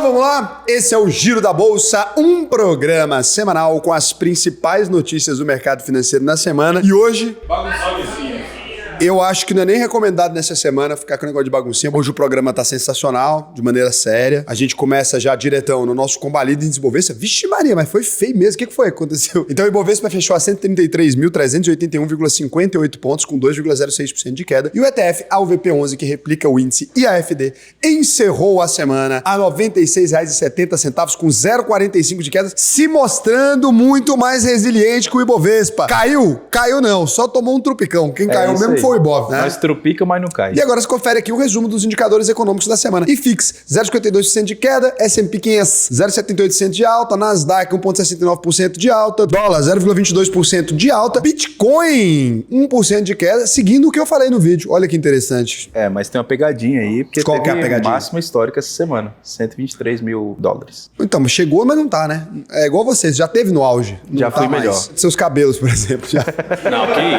vamos lá? Esse é o Giro da Bolsa, um programa semanal com as principais notícias do mercado financeiro na semana. E hoje... Eu acho que não é nem recomendado nessa semana ficar com o negócio de baguncinha. Hoje o programa tá sensacional, de maneira séria. A gente começa já diretão no nosso combalido índice Ibovespa. Vixe Maria, mas foi feio mesmo. O que foi que aconteceu? Então o Ibovespa fechou a 133.381,58 pontos, com 2,06% de queda. E o ETF AUVP11, que replica o índice IAFD, encerrou a semana a R$ 96,70, com 0,45% de queda, se mostrando muito mais resiliente que o Ibovespa. Caiu? Caiu não, só tomou um trupicão. Quem caiu mesmo foi o Ibov, né? Mas trupica, mas não cai. E agora você confere aqui o resumo dos indicadores econômicos da semana. IFIX, 0,52% de queda, S&P 500, 0,78% de alta, Nasdaq, 1,69% de alta, dólar, 0,22% de alta, Bitcoin, 1% de queda, seguindo o que eu falei no vídeo. Olha que interessante. Mas tem uma pegadinha aí, porque Qual que é a pegadinha? Máxima histórica essa semana, $123 mil. Então, chegou, mas não tá, né? É igual vocês, já teve no auge. Já tá fui mais. melhor. Seus cabelos, por exemplo, já. Não, que isso.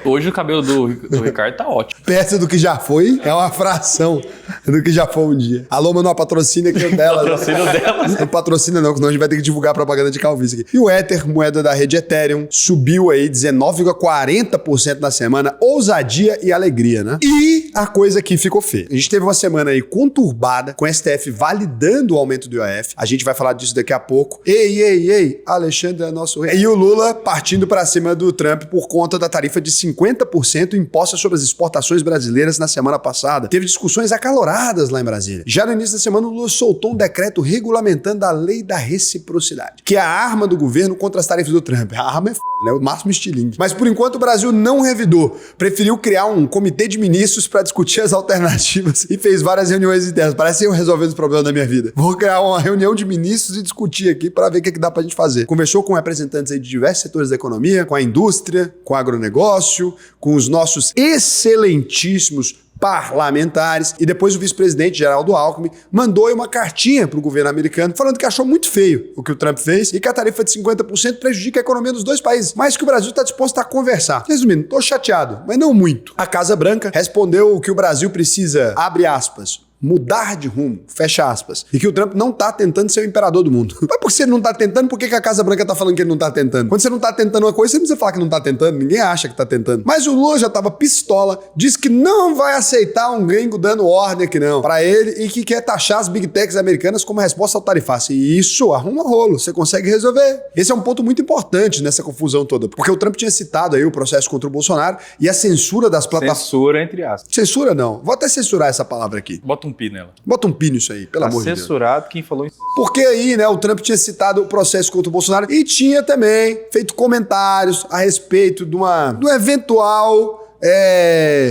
Hoje o cabelo do Ricardo tá ótimo. Perto do que já foi, é uma fração do que já foi um dia. Alô, mano, patrocínio aqui dela. Patrocínio dela. Não patrocina não, senão a gente vai ter que divulgar propaganda de calvície aqui. E o Ether, moeda da rede Ethereum, subiu aí 19,40% na semana. Ousadia e alegria, né? E a coisa que ficou feia. A gente teve uma semana aí conturbada, com o STF validando o aumento do IOF. A gente vai falar disso daqui a pouco. Ei, Alexandre é nosso rei. E o Lula partindo pra cima do Trump por conta da tarifa de 50% imposta sobre as exportações brasileiras na semana passada. Teve discussões acaloradas lá em Brasília. Já no início da semana, o Lula soltou um decreto regulamentando a lei da reciprocidade, que é a arma do governo contra as tarifas do Trump. A arma é foda, né? O máximo estilingue. Mas por enquanto o Brasil não revidou. Preferiu criar um comitê de ministros para discutir as alternativas e fez várias reuniões internas. Parece eu resolvendo os problemas da minha vida. Vou criar uma reunião de ministros e discutir aqui para ver o que dá pra gente fazer. Conversou com representantes aí de diversos setores da economia, com a indústria, com o agronegócio, com os nossos excelentíssimos parlamentares, e depois o vice-presidente Geraldo Alckmin mandou uma cartinha pro governo americano falando que achou muito feio o que o Trump fez e que a tarifa de 50% prejudica a economia dos dois países, mas que o Brasil está disposto a conversar. Resumindo, tô chateado, mas não muito. A Casa Branca respondeu que o Brasil precisa, abre aspas, mudar de rumo, fecha aspas, e que o Trump não tá tentando ser o imperador do mundo. Mas por que você não tá tentando? Por que a Casa Branca tá falando que ele não tá tentando? Quando você não tá tentando uma coisa, você não precisa falar que não tá tentando, ninguém acha que tá tentando. Mas o Lula já tava pistola, disse que não vai aceitar um gringo dando ordem aqui não, pra ele, e que quer taxar as big techs americanas como resposta ao tarifaço. E isso arruma rolo, você consegue resolver. Esse é um ponto muito importante nessa confusão toda, porque o Trump tinha citado aí o processo contra o Bolsonaro e a censura das plataformas. Censura, entre aspas. Censura não, vou até censurar essa palavra aqui. Bota um pi nela. Bota um pi nisso aí, pelo amor de Deus. Censurado quem falou isso. Porque aí, né, o Trump tinha citado o processo contra o Bolsonaro e tinha também feito comentários a respeito de do eventual,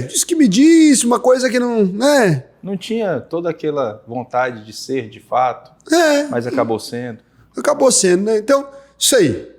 diz que me disse, uma coisa que não, né? Não tinha toda aquela vontade de ser, de fato, mas acabou sendo. Acabou sendo, né? Então, isso aí.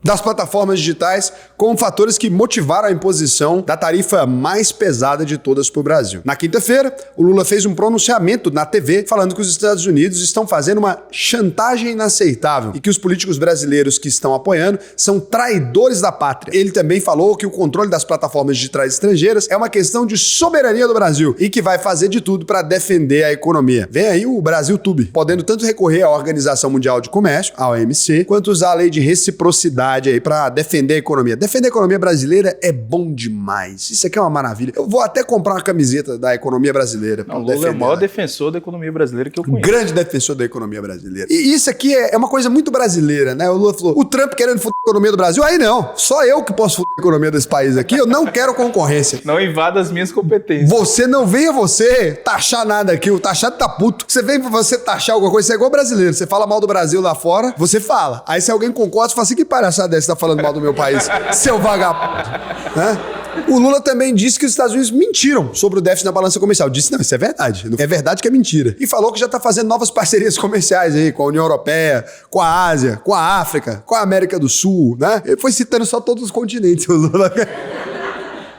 Das plataformas digitais como fatores que motivaram a imposição da tarifa mais pesada de todas para o Brasil. Na quinta-feira, o Lula fez um pronunciamento na TV falando que os Estados Unidos estão fazendo uma chantagem inaceitável e que os políticos brasileiros que estão apoiando são traidores da pátria. Ele também falou que o controle das plataformas digitais estrangeiras é uma questão de soberania do Brasil e que vai fazer de tudo para defender a economia. Vem aí o Brasil Tube, podendo tanto recorrer à Organização Mundial de Comércio, a OMC, quanto usar a lei de reciprocidade aí para defender a economia. Defender a economia brasileira é bom demais. Isso aqui é uma maravilha. Eu vou até comprar uma camiseta da economia brasileira. O Lula é o maior defensor da economia brasileira que eu conheço. Grande defensor da economia brasileira. E isso aqui é uma coisa muito brasileira, né? O Lula falou, o Trump querendo foder a economia do Brasil. Aí não, só eu que posso foder a economia desse país aqui. Eu não quero concorrência. Não invada as minhas competências. Você não venha taxar nada aqui. O taxado tá puto. Você vem pra você taxar alguma coisa, você é igual brasileiro. Você fala mal do Brasil lá fora, você fala. Aí se alguém concorda, você fala assim, que palhaçada dessa tá falando mal do meu país, seu vagabundo. O Lula também disse que os Estados Unidos mentiram sobre o déficit na balança comercial. Disse, não, isso é verdade. É verdade que é mentira. E falou que já tá fazendo novas parcerias comerciais aí com a União Europeia, com a Ásia, com a África, com a América do Sul, né? Ele foi citando só todos os continentes, o Lula.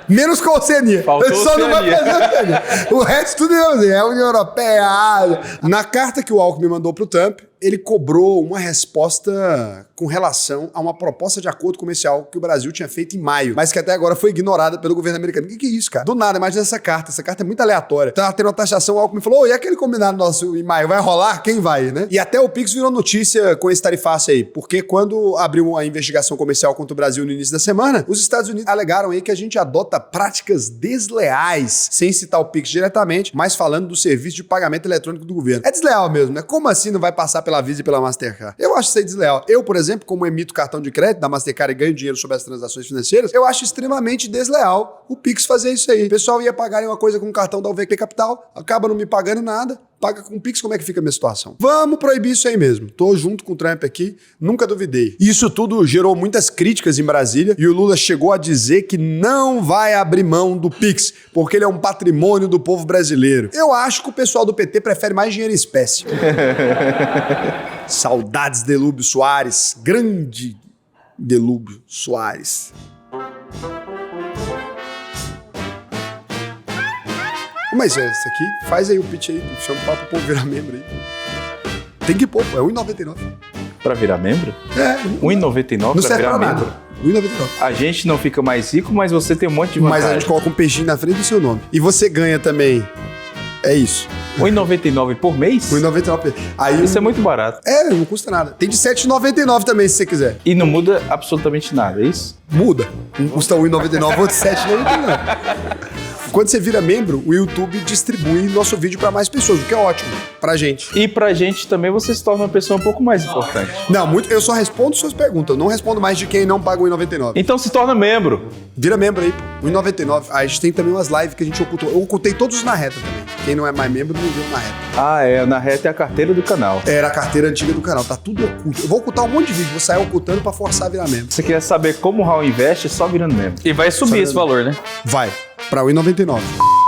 Menos com a Oceania. Faltou só Oceania. Não vai fazer Oceania. O resto tudo é a União Europeia, a Ásia. Na carta que o Alckmin mandou pro Trump, ele cobrou uma resposta com relação a uma proposta de acordo comercial que o Brasil tinha feito em maio, mas que até agora foi ignorada pelo governo americano. O que é isso, cara? Do nada, imagina essa carta. Essa carta é muito aleatória. Tava tendo uma taxação, o Alckmin falou, e aquele combinado nosso em maio, vai rolar? Quem vai, né? E até o Pix virou notícia com esse tarifaço aí, porque quando abriu a investigação comercial contra o Brasil no início da semana, os Estados Unidos alegaram aí que a gente adota práticas desleais, sem citar o Pix diretamente, mas falando do serviço de pagamento eletrônico do governo. É desleal mesmo, né? Como assim não vai passar pela Visa e pela Mastercard? Eu acho isso aí desleal. Eu, por exemplo, como emito cartão de crédito da Mastercard e ganho dinheiro sobre as transações financeiras, eu acho extremamente desleal o Pix fazer isso aí. O pessoal ia pagar uma coisa com o cartão da UVP Capital, acaba não me pagando nada, paga com o Pix, como é que fica a minha situação? Vamos proibir isso aí mesmo. Tô junto com o Trump aqui, nunca duvidei. Isso tudo gerou muitas críticas em Brasília e o Lula chegou a dizer que não vai abrir mão do Pix, porque ele é um patrimônio do povo brasileiro. Eu acho que o pessoal do PT prefere mais dinheiro em espécie. Saudades Delúbio Soares, grande Delúbio Soares. Mas é isso aqui, faz aí o pitch aí, chama o papo pro povo virar membro aí. Tem que pôr, é R$1,99. Pra virar membro? É. R$1,99 pra virar membro? R$1,99. A gente não fica mais rico, mas você tem um monte de vantagem. Mas a gente coloca um peixinho na frente do seu nome. E você ganha também. É isso. R$1,99 por mês? R$1,99. Aí isso é muito barato. É, não custa nada. Tem de R$7,99 também, se você quiser. E não muda absolutamente nada, é isso? Muda. Um custa R$1,99, outro R$7,99. Quando você vira membro, o YouTube distribui nosso vídeo para mais pessoas, o que é ótimo pra gente. E pra gente também você se torna uma pessoa um pouco mais importante. Não, eu só respondo suas perguntas, eu não respondo mais de quem não paga R$1,99. Então se torna membro. Vira membro aí, pô. R$1,99. A gente tem também umas lives que a gente ocultou. Eu ocultei todos na reta também. Quem não é mais membro não viu na reta. Ah, é. Na reta é a carteira do canal. Era a carteira antiga do canal. Tá tudo oculto. Eu vou ocultar um monte de vídeo, vou sair ocultando pra forçar a virar membro. Você quer saber como o Raul investe, é só virando membro. E vai subir esse valor, né? Vai. Pra R$1,99.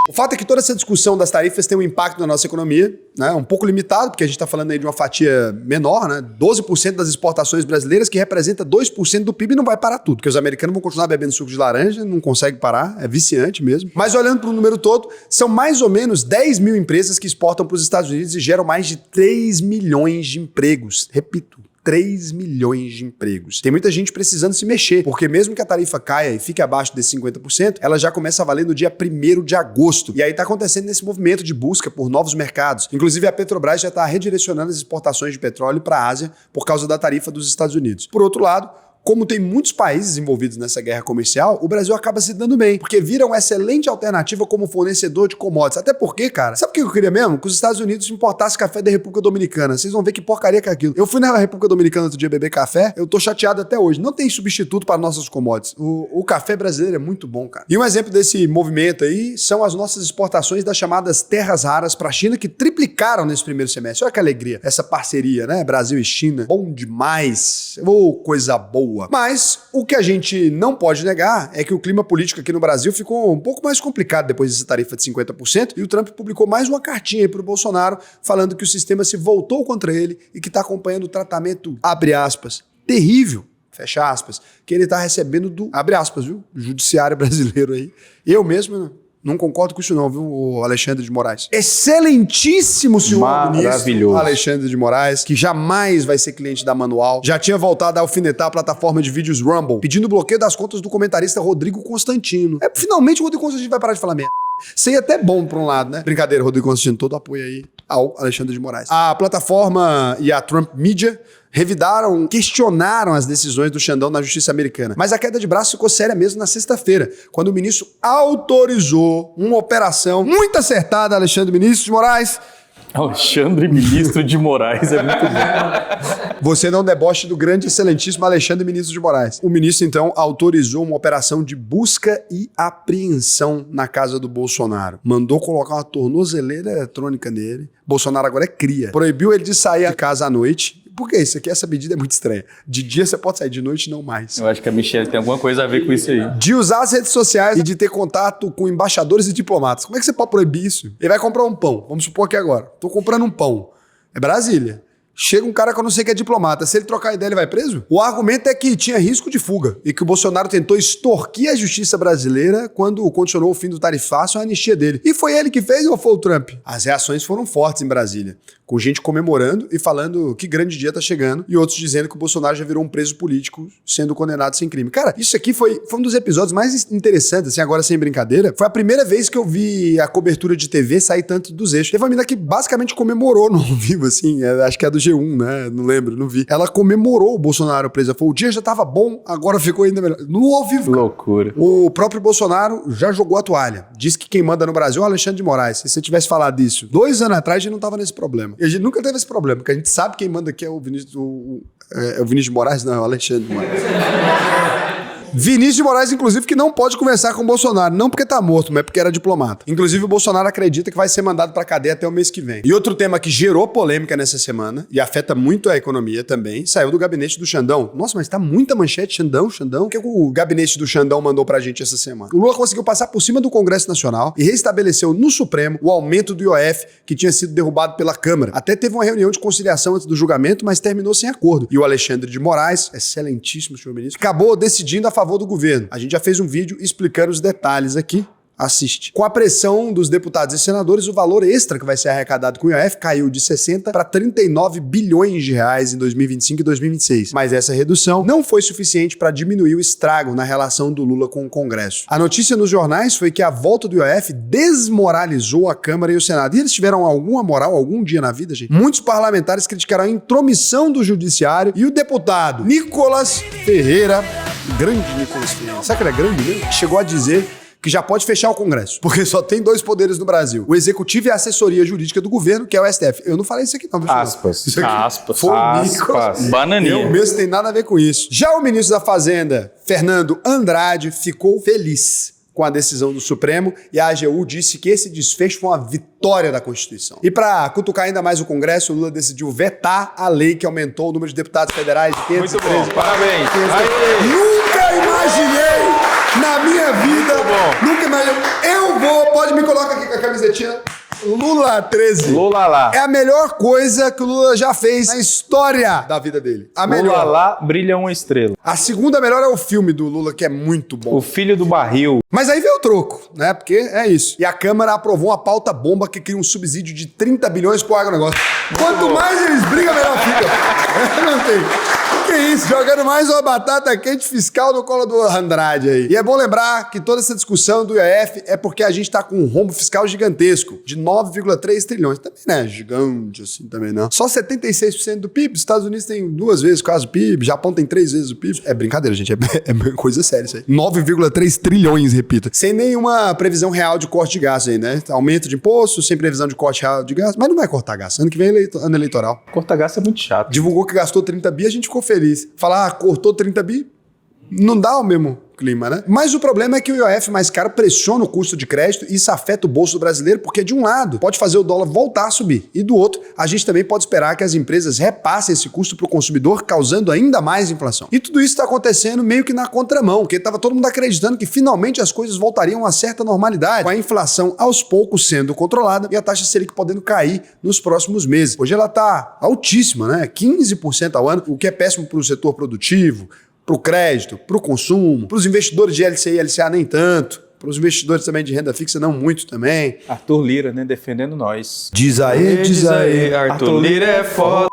O fato é que toda essa discussão das tarifas tem um impacto na nossa economia, né? Um pouco limitado, porque a gente está falando aí de uma fatia menor, né? 12% das exportações brasileiras, que representa 2% do PIB, e não vai parar tudo, porque os americanos vão continuar bebendo suco de laranja, não consegue parar, é viciante mesmo. Mas olhando para o número todo, são mais ou menos 10 mil empresas que exportam para os Estados Unidos e geram mais de 3 milhões de empregos. Repito. 3 milhões de empregos. Tem muita gente precisando se mexer, porque mesmo que a tarifa caia e fique abaixo desses 50%, ela já começa a valer no dia 1º de agosto. E aí tá acontecendo esse movimento de busca por novos mercados. Inclusive a Petrobras já está redirecionando as exportações de petróleo para a Ásia por causa da tarifa dos Estados Unidos. Por outro lado, como tem muitos países envolvidos nessa guerra comercial, o Brasil acaba se dando bem, porque vira uma excelente alternativa como fornecedor de commodities. Até porque, cara, sabe o que eu queria mesmo? Que os Estados Unidos importassem café da República Dominicana. Vocês vão ver que porcaria que é aquilo. Eu fui na República Dominicana outro dia beber café, eu tô chateado até hoje. Não tem substituto para nossas commodities. O café brasileiro é muito bom, cara. E um exemplo desse movimento aí são as nossas exportações das chamadas terras raras para a China, que triplicaram nesse primeiro semestre. Olha que alegria. Essa parceria, né? Brasil e China. Bom demais. Ô, coisa boa. Mas o que a gente não pode negar é que o clima político aqui no Brasil ficou um pouco mais complicado depois dessa tarifa de 50%, e o Trump publicou mais uma cartinha aí pro Bolsonaro falando que o sistema se voltou contra ele e que está acompanhando o tratamento, abre aspas, terrível, fecha aspas, que ele está recebendo do, abre aspas, viu, judiciário brasileiro aí. Eu mesmo não concordo com isso não, viu, o Alexandre de Moraes. Excelentíssimo senhor ministro Alexandre de Moraes, que jamais vai ser cliente da Manual. Já tinha voltado a alfinetar a plataforma de vídeos Rumble, pedindo bloqueio das contas do comentarista Rodrigo Constantino. Finalmente o Rodrigo Constantino vai parar de falar merda. Seria até bom por um lado, né? Brincadeira, Rodrigo Constantino, todo apoio aí ao Alexandre de Moraes. A plataforma e a Trump Media revidaram, questionaram as decisões do Xandão na justiça americana. Mas a queda de braço ficou séria mesmo na sexta-feira, quando o ministro autorizou uma operação muito acertada, Alexandre Ministro de Moraes. Alexandre Ministro de Moraes é muito bom. Você não deboche do grande, excelentíssimo Alexandre Ministro de Moraes. O ministro, então, autorizou uma operação de busca e apreensão na casa do Bolsonaro. Mandou colocar uma tornozeleira eletrônica nele. Bolsonaro agora é cria. Proibiu ele de sair de casa à noite. Por que isso aqui? Essa medida é muito estranha. De dia você pode sair, de noite não mais. Eu acho que a Michelle tem alguma coisa a ver com isso aí. De usar as redes sociais e de ter contato com embaixadores e diplomatas. Como é que você pode proibir isso? Ele vai comprar um pão. Vamos supor que agora. Tô comprando um pão. É Brasília. Chega um cara que eu não sei que é diplomata. Se ele trocar ideia, ele vai preso? O argumento é que tinha risco de fuga e que o Bolsonaro tentou extorquir a justiça brasileira quando condicionou o fim do tarifaço à anistia dele. E foi ele que fez ou foi o Trump? As reações foram fortes em Brasília, com gente comemorando e falando que grande dia tá chegando e outros dizendo que o Bolsonaro já virou um preso político sendo condenado sem crime. Cara, isso aqui foi um dos episódios mais interessantes, assim, agora sem brincadeira. Foi a primeira vez que eu vi a cobertura de TV sair tanto dos eixos. Teve uma menina que basicamente comemorou no ao vivo, assim, acho que é do G1, né? Não lembro, não vi. Ela comemorou o Bolsonaro preso. Falou, o dia já tava bom, agora ficou ainda melhor. No ao vivo. Loucura. O próprio Bolsonaro já jogou a toalha. Diz que quem manda no Brasil é o Alexandre de Moraes. Se você tivesse falado disso 2 anos atrás, a gente não tava nesse problema. E a gente nunca teve esse problema, porque a gente sabe quem manda aqui é o Vinícius, é o Vinícius de Moraes, não, é o Alexandre de Moraes. Vinícius de Moraes, inclusive, que não pode conversar com o Bolsonaro. Não porque tá morto, mas porque era diplomata. Inclusive, o Bolsonaro acredita que vai ser mandado pra cadeia até o mês que vem. E outro tema que gerou polêmica nessa semana, e afeta muito a economia também, saiu do gabinete do Xandão. Nossa, mas tá muita manchete, Xandão. O que o gabinete do Xandão mandou pra gente essa semana? O Lula conseguiu passar por cima do Congresso Nacional e restabeleceu no Supremo o aumento do IOF, que tinha sido derrubado pela Câmara. Até teve uma reunião de conciliação antes do julgamento, mas terminou sem acordo. E o Alexandre de Moraes, excelentíssimo senhor ministro, acabou decidindo a favor do governo. A gente já fez um vídeo explicando os detalhes aqui. Assiste. Com a pressão dos deputados e senadores, o valor extra que vai ser arrecadado com o IOF caiu de 60 para 39 bilhões de reais em 2025 e 2026. Mas essa redução não foi suficiente para diminuir o estrago na relação do Lula com o Congresso. A notícia nos jornais foi que a volta do IOF desmoralizou a Câmara e o Senado. E eles tiveram alguma moral algum dia na vida, gente? Muitos parlamentares criticaram a intromissão do judiciário e o deputado Nicolas Ferreira, grande Nicolas Ferreira, sabe que ele é grande mesmo? Chegou a dizer que já pode fechar o Congresso, porque só tem 2 poderes no Brasil. O Executivo e a assessoria jurídica do governo, que é o STF. Eu não falei isso aqui não. Aspas. Isso aqui Aspas. foi Aspas. Nicolas. Bananinha. Eu mesmo tem nada a ver com isso. Já o ministro da Fazenda, Fernando Andrade, ficou feliz com a decisão do Supremo e a AGU disse que esse desfecho foi uma vitória da Constituição. E para cutucar ainda mais o Congresso, o Lula decidiu vetar a lei que aumentou o número de deputados federais de 513. Muito bom, parabéns. Nunca imaginei na minha vida, nunca imaginei. Pode me colocar aqui com a camisetinha. Lula 13. Lula lá. É a melhor coisa que o Lula já fez na história da vida dele. A melhor. Lula lá, brilha uma estrela. A segunda melhor é o filme do Lula, que é muito bom. O filho do barril. Mas aí veio o troco, né? Porque é isso. E a Câmara aprovou uma pauta bomba que cria um subsídio de 30 bilhões pro agronegócio. Quanto mais eles brigam, melhor fica. Não tem. Que isso? Jogando mais uma batata quente fiscal no colo do Andrade aí. E é bom lembrar que toda essa discussão do IOF é porque a gente tá com um rombo fiscal gigantesco, de 9,3 trilhões. Também não é gigante assim, também não. Só 76% do PIB. Os Estados Unidos tem 2 vezes quase o PIB, Japão tem 3 vezes o PIB. É brincadeira, gente. É coisa séria isso aí. 9,3 trilhões, repito. Sem nenhuma previsão real de corte de gasto aí, né? Aumento de imposto, sem previsão de corte real de gasto. Mas não vai cortar gasto. Ano que vem é ano eleitoral. Corta gasto é muito chato. Divulgou que gastou 30 bi, a gente ficou feliz. Falar, cortou 30 bi, não dá o mesmo clima, né? Mas o problema é que o IOF mais caro pressiona o custo de crédito e isso afeta o bolso do brasileiro, porque de um lado pode fazer o dólar voltar a subir e do outro a gente também pode esperar que as empresas repassem esse custo para o consumidor, causando ainda mais inflação. E tudo isso está acontecendo meio que na contramão, porque estava todo mundo acreditando que finalmente as coisas voltariam a certa normalidade, com a inflação aos poucos sendo controlada e a taxa Selic podendo cair nos próximos meses. Hoje ela está altíssima, né? 15% ao ano, o que é péssimo para o setor produtivo, para o crédito, para o consumo, para os investidores de LCI e LCA nem tanto, para os investidores também de renda fixa não muito também. Arthur Lira, né, defendendo nós. Diz aí, Arthur Lira é foda.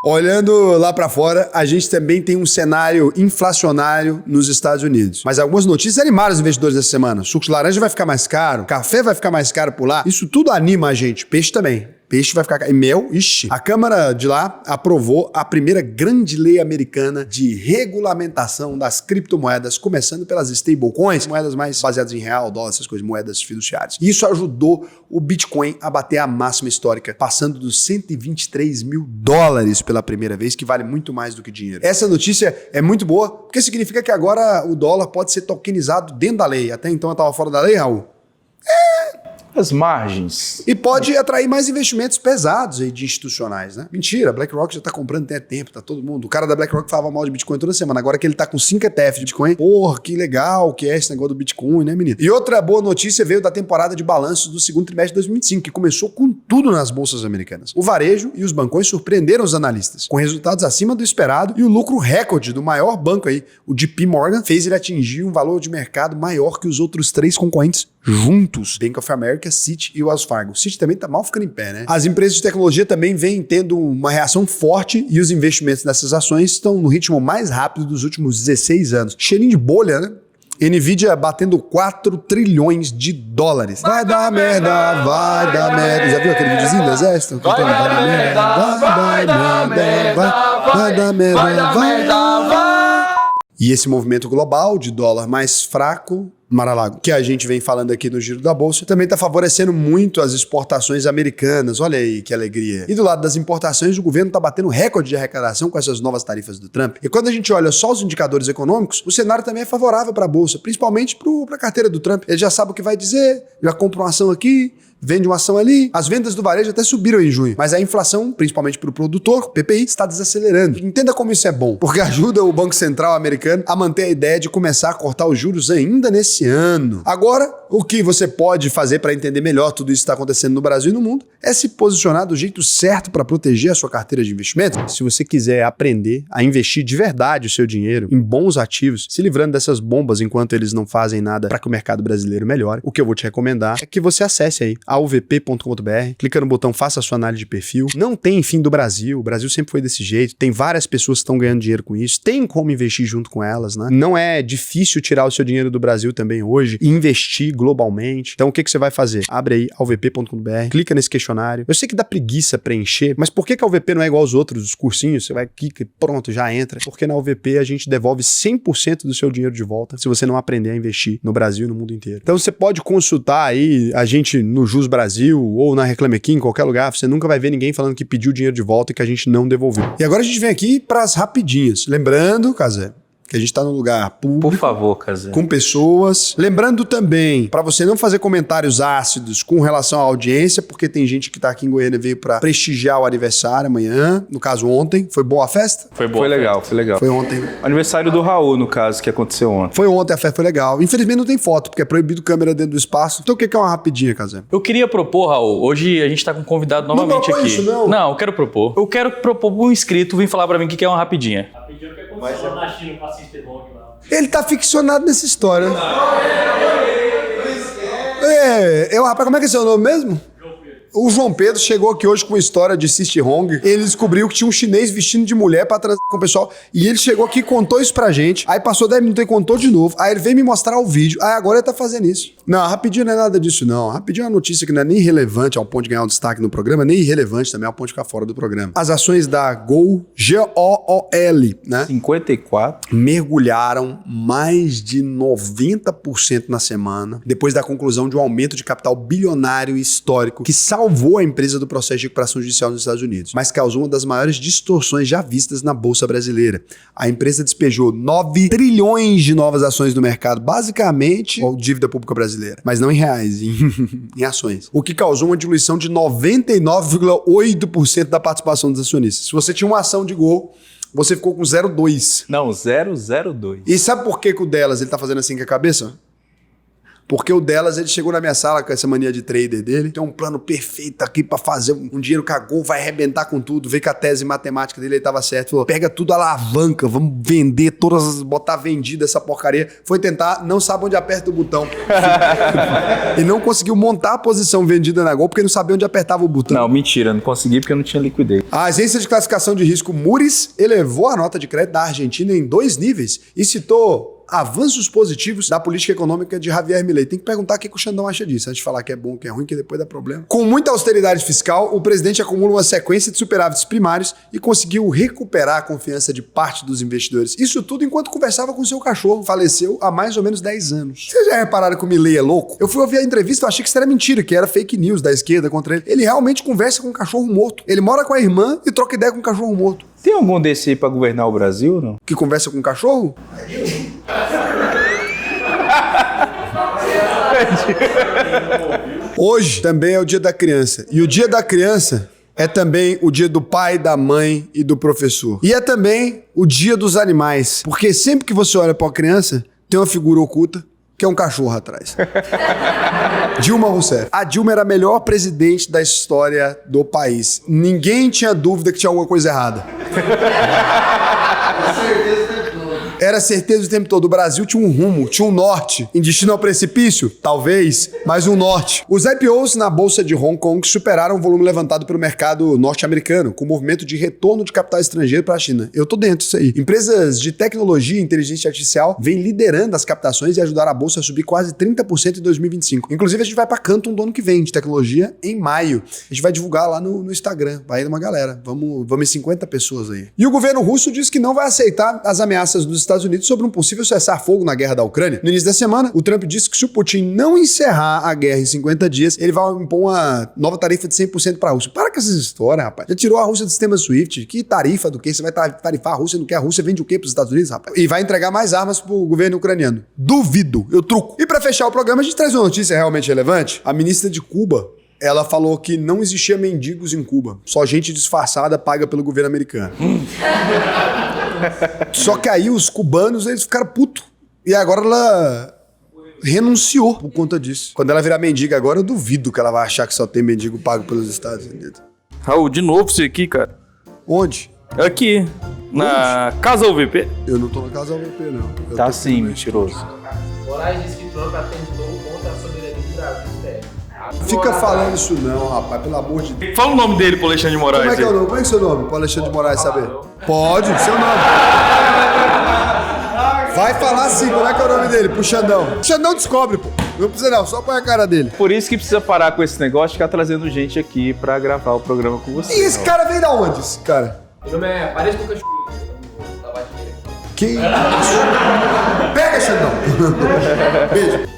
Olhando lá para fora, a gente também tem um cenário inflacionário nos Estados Unidos. Mas algumas notícias animaram os investidores essa semana. Suco de laranja vai ficar mais caro, café vai ficar mais caro por lá. Isso tudo anima a gente. Peixe também. Peixe vai ficar caro. E mel, ixi. A Câmara de lá aprovou a primeira grande lei americana de regulamentação das criptomoedas, começando pelas stablecoins, moedas mais baseadas em real, dólar, essas coisas, moedas fiduciárias. E isso ajudou o Bitcoin a bater a máxima histórica, passando dos 123 mil dólares pela primeira vez, que vale muito mais do que dinheiro. Essa notícia é muito boa, porque significa que agora o dólar pode ser tokenizado dentro da lei. Até então eu estava fora da lei, Raul? as margens. E pode atrair mais investimentos pesados aí de institucionais, né? Mentira, a BlackRock já tá comprando tem tempo, tá todo mundo. O cara da BlackRock falava mal de Bitcoin toda semana. Agora que ele tá com 5 ETF de Bitcoin, porra, que legal que é esse negócio do Bitcoin, né, menino? E outra boa notícia veio da temporada de balanços do segundo trimestre de 2025, que começou com tudo nas bolsas americanas. O varejo e os bancões surpreenderam os analistas, com resultados acima do esperado e o lucro recorde do maior banco aí, o JP Morgan, fez ele atingir um valor de mercado maior que os outros 3 concorrentes juntos, Bank of America, Citi e Wells Fargo. O Citi também tá mal ficando em pé, né? As empresas de tecnologia também vêm tendo uma reação forte e os investimentos nessas ações estão no ritmo mais rápido dos últimos 16 anos. Cheirinho de bolha, né? Nvidia batendo 4 trilhões de dólares. Vai dar merda, vai dar merda. Já viu aquele videozinho do exército? Vai dar merda, vai dar merda, vai dar merda, vai dar merda. E esse movimento global de dólar mais fraco, Mar-a-Lago, que a gente vem falando aqui no Giro da Bolsa, também está favorecendo muito as exportações americanas. Olha aí que alegria. E do lado das importações, o governo está batendo recorde de arrecadação com essas novas tarifas do Trump. E quando a gente olha só os indicadores econômicos, o cenário também é favorável para a Bolsa, principalmente para a carteira do Trump. Ele já sabe o que vai dizer, já compra uma ação aqui, vende uma ação ali. As vendas do varejo até subiram em junho, mas a inflação, principalmente para o produtor, PPI, está desacelerando. Entenda como isso é bom, porque ajuda o Banco Central americano a manter a ideia de começar a cortar os juros ainda nesse ano. Agora, o que você pode fazer para entender melhor tudo isso que está acontecendo no Brasil e no mundo é se posicionar do jeito certo para proteger a sua carteira de investimento. Se você quiser aprender a investir de verdade o seu dinheiro em bons ativos, se livrando dessas bombas enquanto eles não fazem nada para que o mercado brasileiro melhore, o que eu vou te recomendar é que você acesse aí auvp.com.br, clica no botão Faça a sua análise de perfil. Não tem fim do Brasil, o Brasil sempre foi desse jeito, tem várias pessoas que estão ganhando dinheiro com isso, tem como investir junto com elas, né? Não é difícil tirar o seu dinheiro do Brasil também hoje e investir globalmente. Então o que você vai fazer? Abre aí auvp.com.br, clica nesse questionário. Eu sei que dá preguiça preencher, mas por que a AUVP não é igual aos outros, os cursinhos? Você vai, clica e pronto, já entra. Porque na AUVP a gente devolve 100% do seu dinheiro de volta se você não aprender a investir no Brasil e no mundo inteiro. Então você pode consultar aí a gente no Jus Brasil ou na Reclame Aqui, em qualquer lugar, você nunca vai ver ninguém falando que pediu dinheiro de volta e que a gente não devolveu. E agora a gente vem aqui para as rapidinhas. Lembrando, Cazé, que a gente tá num lugar público. Por favor, Cazé. Com pessoas. Lembrando também, para você não fazer comentários ácidos com relação à audiência, porque tem gente que tá aqui em Goiânia e veio para prestigiar o aniversário amanhã. No caso, ontem. Foi boa a festa? Foi boa. Foi legal, foi legal. Foi ontem. Aniversário do Raul, no caso, que aconteceu ontem. Foi ontem, a festa foi legal. Infelizmente não tem foto, porque é proibido câmera dentro do espaço. Então o que é uma rapidinha, Cazé? Eu queria propor, Raul, hoje a gente tá com um convidado novamente propõe aqui. isso, não? Não, eu quero propor. Eu quero propor um inscrito vir falar pra mim o que é uma rapidinha. Rapidinho que aconteceu lá na China com a Sister Hong lá. Ele tá ficcionado nessa história. Rapaz, como é que é seu nome mesmo? O João Pedro chegou aqui hoje com uma história de Sister Hong. Ele descobriu que tinha um chinês vestindo de mulher pra transar com o pessoal. E ele chegou aqui e contou isso pra gente. Aí passou 10 minutos e contou de novo. Aí ele veio me mostrar o vídeo. Aí agora ele tá fazendo isso. Não, rapidinho não é nada disso, não. Rapidinho é uma notícia que não é nem relevante ao ponto de ganhar um destaque no programa, nem irrelevante também ao ponto de ficar fora do programa. As ações da Gol, G-O-O-L, né? 54. Mergulharam mais de 90% na semana, depois da conclusão de um aumento de capital bilionário histórico que salvou a empresa do processo de recuperação judicial nos Estados Unidos, mas causou uma das maiores distorções já vistas na Bolsa Brasileira. A empresa despejou 9 trilhões de novas ações no mercado, basicamente dívida pública brasileira, mas não em reais, em ações. O que causou uma diluição de 99,8% da participação dos acionistas. Se você tinha uma ação de Gol, você ficou com 0,2. Não, 002. E sabe por que o delas ele tá fazendo assim com a cabeça? Porque o delas, ele chegou na minha sala com essa mania de trader dele. Tem um plano perfeito aqui pra fazer um dinheiro que a Gol vai arrebentar com tudo. Vê que a tese matemática dele aí tava certa. Falou, pega tudo alavanca, vamos vender todas, botar vendida essa porcaria. Foi tentar, não sabe onde aperta o botão. Ele não conseguiu montar a posição vendida na Gol porque não sabia onde apertava o botão. Não, mentira, não consegui porque eu não tinha liquidez. A agência de classificação de risco Moody's elevou a nota de crédito da Argentina em 2 níveis e citou avanços positivos da política econômica de Javier Milei. Tem que perguntar o que o Xandão acha disso, antes de falar que é bom, que é ruim, que depois dá problema. Com muita austeridade fiscal, o presidente acumula uma sequência de superávites primários e conseguiu recuperar a confiança de parte dos investidores. Isso tudo enquanto conversava com seu cachorro, faleceu há mais ou menos 10 anos. Vocês já repararam que o Milei é louco? Eu fui ouvir a entrevista e achei que isso era mentira, que era fake news da esquerda contra ele. Ele realmente conversa com um cachorro morto. Ele mora com a irmã e troca ideia com um cachorro morto. Tem algum desse aí pra governar o Brasil ou não? Que conversa com um cachorro? Hoje também é o dia da criança. E o dia da criança é também o dia do pai, da mãe e do professor. E é também o dia dos animais. Porque sempre que você olha pra uma criança, tem uma figura oculta, que é um cachorro atrás. Dilma Rousseff. A Dilma era a melhor presidente da história do país. Ninguém tinha dúvida que tinha alguma coisa errada. Era certeza o tempo todo. O Brasil tinha um rumo, tinha um norte. Em destino ao precipício? Talvez, mas um norte. Os IPOs na Bolsa de Hong Kong superaram o volume levantado pelo mercado norte-americano, com o movimento de retorno de capital estrangeiro para a China. Eu tô dentro disso aí. Empresas de tecnologia e inteligência artificial vêm liderando as captações e ajudaram a Bolsa a subir quase 30% em 2025. Inclusive, a gente vai para Canton do ano que vem, de tecnologia, em maio. A gente vai divulgar lá no Instagram. Vai ir uma galera. Vamos em 50 pessoas aí. E o governo russo diz que não vai aceitar as ameaças dos Estados Unidos sobre um possível cessar-fogo na guerra da Ucrânia. No início da semana, o Trump disse que se o Putin não encerrar a guerra em 50 dias, ele vai impor uma nova tarifa de 100% para a Rússia. Para com essas histórias, rapaz. Já tirou a Rússia do sistema SWIFT. Que tarifa do quê? Você vai tarifar a Rússia? Não quer a Rússia? Vende o quê para os Estados Unidos, rapaz? E vai entregar mais armas pro governo ucraniano. Duvido. Eu truco. E para fechar o programa, a gente traz uma notícia realmente relevante. A ministra de Cuba, ela falou que não existia mendigos em Cuba. Só gente disfarçada paga pelo governo americano. Só que aí os cubanos, eles ficaram putos. E agora ela renunciou por conta disso. Quando ela virar mendiga agora, eu duvido que ela vai achar que só tem mendigo pago pelos Estados Unidos. Raul, de novo você aqui, cara. Onde? Aqui, na Casa UVP. Eu não tô na casa UVP, não. Eu Tá tô sim, mentiroso. Moraes disse que Trump atentou contra a soberania do Brasil. Fica falando isso não, rapaz, pelo amor de Deus. Fala o nome dele pro Alexandre de Moraes. Como é que é o aí. nome? Como é que é o seu nome? Pro Alexandre de Moraes saber. Pode, seu nome. Vai falar sim, como é que é o nome dele? Pro Xandão. Xandão descobre, pô. Não precisa não, só põe a cara dele. Por isso que precisa parar com esse negócio de ficar trazendo gente aqui pra gravar o programa com você. E esse cara veio da onde, esse cara? Meu nome é Parece com o Cachorro. Da Bateria. Que isso? Pega, Xandão. Beijo.